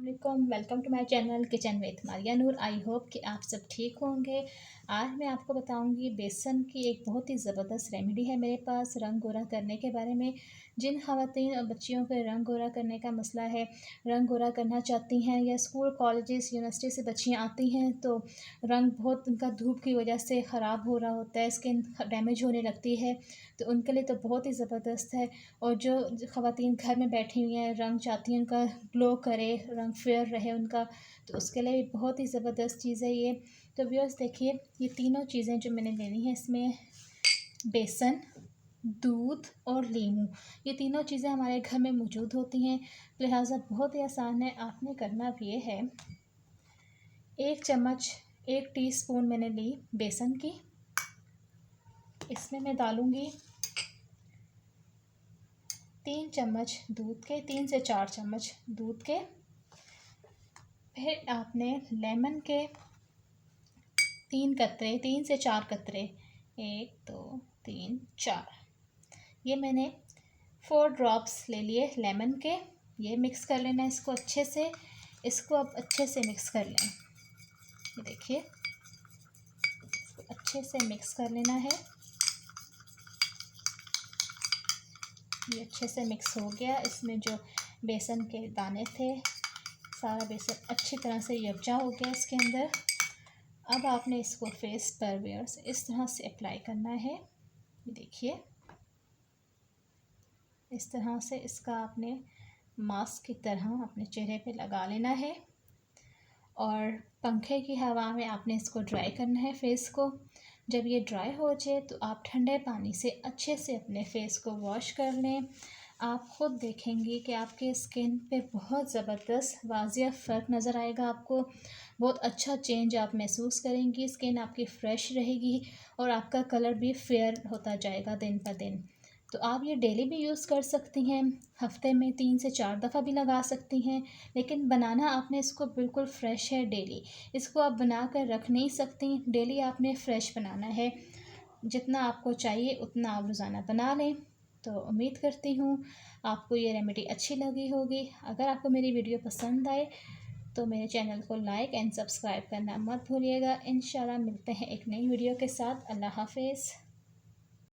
वालेकुम, welcome to my channel kitchen with Maria Noor. I hope कि आप सब ठीक होंगे। आज मैं आपको बताऊंगी बेसन की एक बहुत ही ज़बरदस्त रेमेडी है मेरे पास रंग गोरा करने के बारे में। जिन ख़वातीन और बच्चियों के रंग गोरा करने का मसला है, रंग गोरा करना चाहती हैं या स्कूल कॉलेजेस यूनिवर्सिटी से बच्चियाँ आती हैं तो रंग बहुत उनका धूप की वजह से ख़राब हो रहा होता है, स्किन डैमेज होने लगती है, तो उनके लिए तो बहुत ही ज़बरदस्त है। और जो ख़वातीन घर में बैठी हुई हैं, रंग चाहती हैं उनका ग्लो करे, रंग फेयर रहे उनका, तो उसके लिए भी बहुत ही ज़बरदस्त चीज़ है ये। तो व्यूअर्स देखिए, ये तीनों चीज़ें जो मैंने लेनी है, इसमें बेसन, दूध और लीमू, ये तीनों चीज़ें हमारे घर में मौजूद होती हैं, लिहाजा बहुत ही आसान है। आपने करना भी ये है, 1 टीस्पून मैंने ली बेसन की, इसमें मैं डालूँगी 3 चम्मच दूध के, 3 से 4 चम्मच दूध के। फिर आपने लेमन के 3 कतरे, 3 से 4 कतरे, 1 2 3 4, ये मैंने 4 ड्रॉप्स ले लिए लेमन के। ये मिक्स कर लेना है इसको अच्छे से, इसको अब अच्छे से मिक्स कर लें। ये देखिए, इसको अच्छे से मिक्स कर लेना है। ये अच्छे से मिक्स हो गया। इसमें जो बेसन के दाने थे, सारा बेसन अच्छी तरह से यकजा हो गया इसके अंदर। अब आपने इसको फेस पर व्यूअर्स इस तरह से अप्लाई करना है। ये देखिए, इस तरह से इसका आपने मास्क की तरह अपने चेहरे पे लगा लेना है और पंखे की हवा में आपने इसको ड्राई करना है फेस को। जब ये ड्राई हो जाए तो आप ठंडे पानी से अच्छे से अपने फेस को वॉश कर लें। आप ख़ुद देखेंगी कि आपके स्किन पे बहुत ज़बरदस्त वाज़िया फ़र्क नज़र आएगा आपको। बहुत अच्छा चेंज आप महसूस करेंगी, स्किन आपकी फ़्रेश रहेगी और आपका कलर भी फेयर होता जाएगा दिन ब दिन। तो आप ये डेली भी यूज़ कर सकती हैं, हफ़्ते में 3 से 4 दफ़ा भी लगा सकती हैं, लेकिन बनाना आपने इसको बिल्कुल फ़्रेश है डेली। इसको आप बना कर रख नहीं सकती, डेली आपने फ़्रेश बनाना है। जितना आपको चाहिए उतना आप रोज़ाना बना लें। तो उम्मीद करती हूँ आपको ये रेमेडी अच्छी लगी होगी। अगर आपको मेरी वीडियो पसंद आए तो मेरे चैनल को लाइक एंड सब्सक्राइब करना मत भूलिएगा। इंशाल्लाह मिलते हैं एक नई वीडियो के साथ। अल्लाह हाफ़िज़।